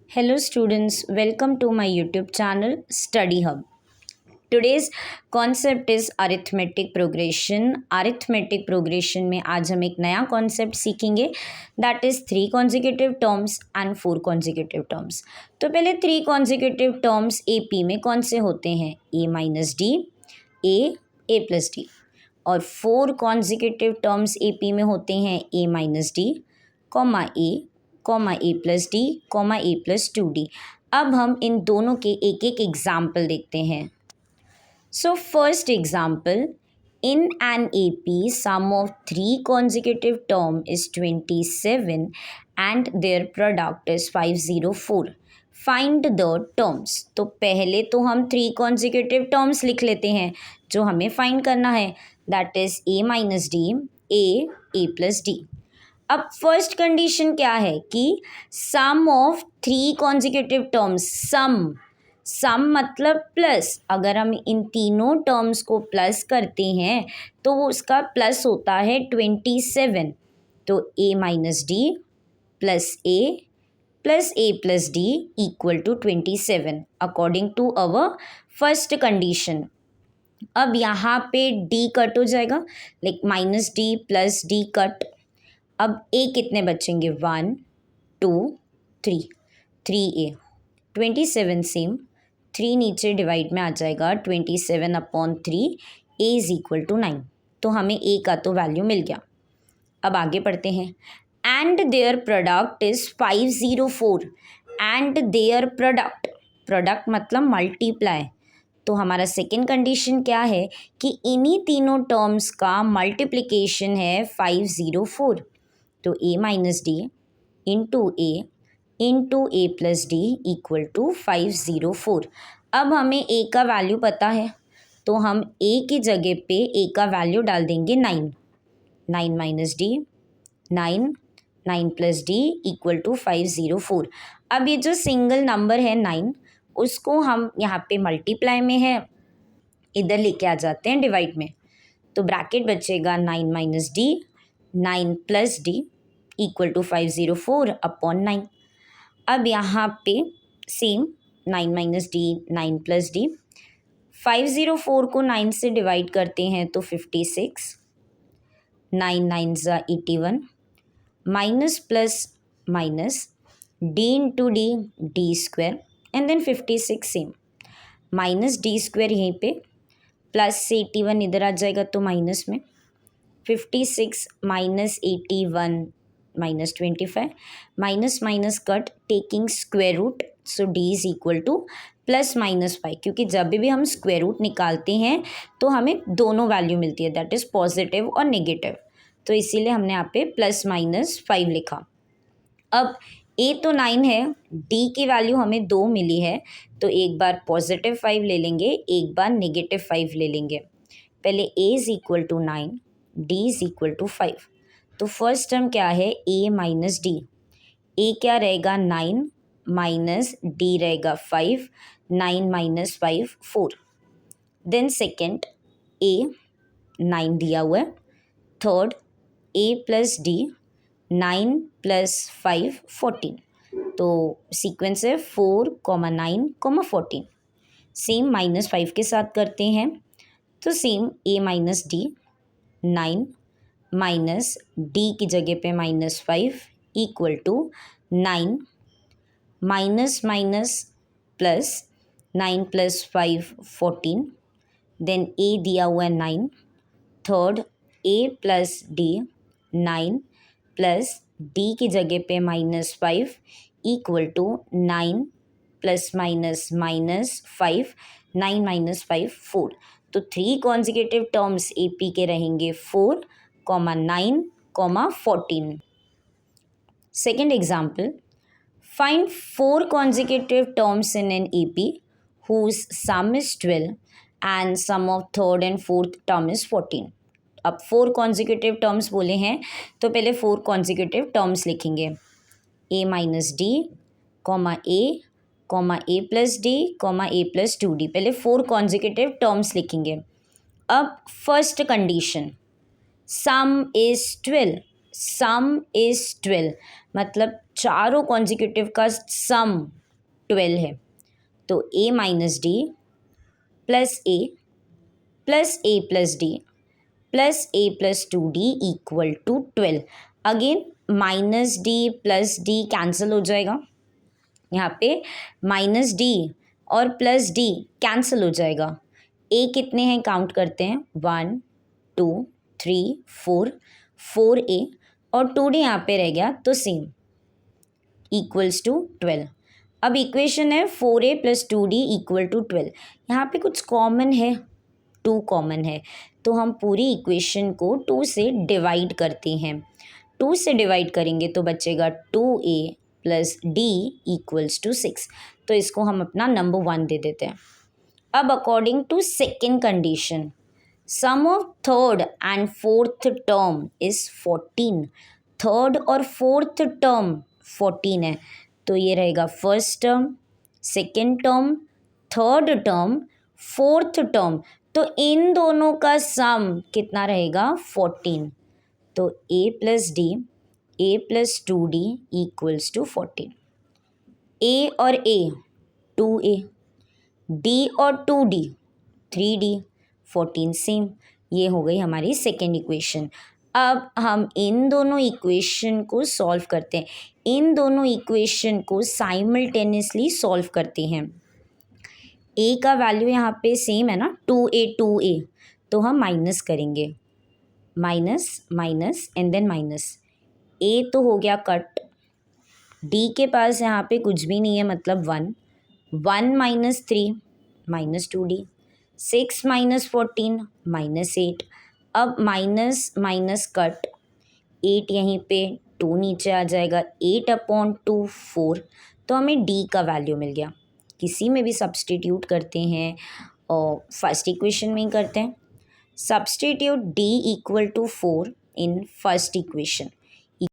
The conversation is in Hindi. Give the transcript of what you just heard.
Hello students, welcome to my YouTube channel Study Hub. Today's concept is arithmetic progression. Arithmetic progression में आज हम एक नया concept सीखेंगे that is 3 consecutive terms and 4 consecutive terms. तो पहले 3 consecutive terms AP में कौन से होते हैं? A minus D, A plus D. और 4 consecutive terms AP में होते हैं A minus D, A, A plus D, A plus 2D. अब हम इन दोनों के एक एक एग्जाम्पल देखते हैं. So first example, in an AP, sum of 3 consecutive term is 27 and their product is 504. Find the terms. तो पहले तो हम 3 consecutive terms लिख लेते हैं जो हमें फाइंड करना है. That is A minus D, A plus D. अब फर्स्ट कंडीशन क्या है कि सम ऑफ 3 कॉन्जिक्यूटिव टर्म्स. सम मतलब प्लस. अगर हम इन तीनों टर्म्स को प्लस करते हैं तो वो उसका प्लस होता है 27. तो A minus D plus A plus D equal to 27 according to our first condition. अब यहाँ पे डी कट हो जाएगा, like minus D plus D cut. अब ए कितने बचेंगे? 1 2 3 3A 27 सेम 3 नीचे डिवाइड में आ जाएगा 27/3 A इज इक्वल टू 9. तो हमें ए का तो वैल्यू मिल गया. अब आगे पढ़ते हैं. And their product is 504. And their product मतलब मल्टीप्लाई. तो हमारा सेकेंड कंडीशन क्या है कि इन्हीं तीनों टर्म्स का मल्टीप्लिकेशन है 504. तो A minus D into A plus D equal to 504. अब हमें A का वैल्यू पता है तो हम A की जगह पे A का वैल्यू डाल देंगे 9. 9 minus D 9 plus D equal to 504. अब ये जो सिंगल नंबर है 9 उसको हम यहाँ पे मल्टीप्लाई में है, इधर लेके आ जाते हैं डिवाइड में. तो ब्रैकेट बचेगा 9 minus D 9 plus D equal to 504/9. अब यहाँ पे same 9 minus D 9 plus D. 504 को 9 से डिवाइड करते हैं तो 56. 9 9 ज़ा 81. Minus plus minus D into D square and then 56 same. Minus D square यहीं पे प्लस से 81 इधर आ जाएगा तो माइनस में. 56 minus 81 minus 25. Minus minus cut taking square root. So D is equal to plus minus 5. क्योंकि जब भी हम स्क्वायर रूट निकालते हैं तो हमें दोनों वैल्यू मिलती है, दैट इज़ पॉजिटिव और नेगेटिव. तो इसीलिए हमने यहाँ पे प्लस माइनस 5 लिखा. अब ए तो 9 है, डी की वैल्यू हमें 2 मिली है तो एक बार पॉजिटिव 5 ले लेंगे, एक बार नेगेटिव 5 ले लेंगे. पहले A is equal to 9, D is equal to 5. तो फर्स्ट टर्म क्या है? ए माइनस डी. ए क्या रहेगा? 9 माइनस डी रहेगा 5. 9 माइनस 5 4. देन सेकेंड ए 9 दिया हुआ है. Third A plus D 9 plus 5 14. तो सीक्वेंस है 4 9 14. सेम माइनस 5 के साथ करते हैं तो same A minus D 9 minus D की जगह पे minus 5 equal to 9 minus minus plus 9 plus 5 14. Then A दिया हुआ है 9. Third A plus D 9 plus D की जगह पे minus 5 equal to 9 plus minus minus 5. 9 minus 5 4. तो 3 कॉन्जिक्यूटिव टर्म्स ए पी के रहेंगे 4, 9, 14. Second example, find 4 consecutive terms in an AP whose sum is 12 and sum of third and fourth term is 14. अब 4 consecutive terms बोले हैं तो पहले 4 consecutive terms लिखेंगे. A minus D A plus D A plus 2D. पहले 4 consecutive terms लिखेंगे. अब फर्स्ट कंडीशन, सम इज 12. मतलब चारों कॉन्जिक्यूटिव का सम 12 है। तो a minus D plus A plus D plus A plus 2d equal to 12। Again minus D plus D cancel हो जाएगा, यहाँ पे माइनस डी और प्लस डी कैंसिल हो जाएगा। ए कितने हैं काउंट करते हैं, 1 2 3 4, 4a और 2d यहाँ पे रह गया तो सेम इक्वल्स टू 12। अब इक्वेशन है 4a plus 2d equal to 12। यहाँ पे कुछ कॉमन है, 2 कॉमन है, तो हम पूरी इक्वेशन को 2 से डिवाइड करते हैं। 2 से डिवाइड करेंगे तो बचेगा 2a plus D equals to 6। तो इसको हम अपना नंबर 1 दे देते हैं। अब according to second condition, sum of third and fourth term is 14। Third और फोर्थ टर्म 14 है, तो ये रहेगा first term, second term, third term, fourth term. तो इन दोनों का सम कितना रहेगा, 14। तो a plus d, a plus 2d equals to 14। a और a 2a, d और 2d 3d, 14 सेम। ये हो गई हमारी सेकेंड इक्वेशन। अब हम इन दोनों इक्वेशन को सॉल्व करते हैं, इन दोनों इक्वेशन को साइमल्टेनियसली सॉल्व करते हैं। a का वैल्यू यहाँ पे सेम है ना, 2a, तो हम माइनस करेंगे, minus minus and then minus. a तो हो गया कट, d के पास यहाँ पे कुछ भी नहीं है मतलब 1, 1 minus 3 minus 2d, 6 minus 14 minus 8। अब माइनस माइनस कट, 8 यहीं पे, 2 नीचे आ जाएगा, 8/2 4। तो हमें d का वैल्यू मिल गया। किसी में भी सब्सटीट्यूट करते हैं और फर्स्ट इक्वेशन में ही करते हैं। Substitute d equal to 4 in first equation.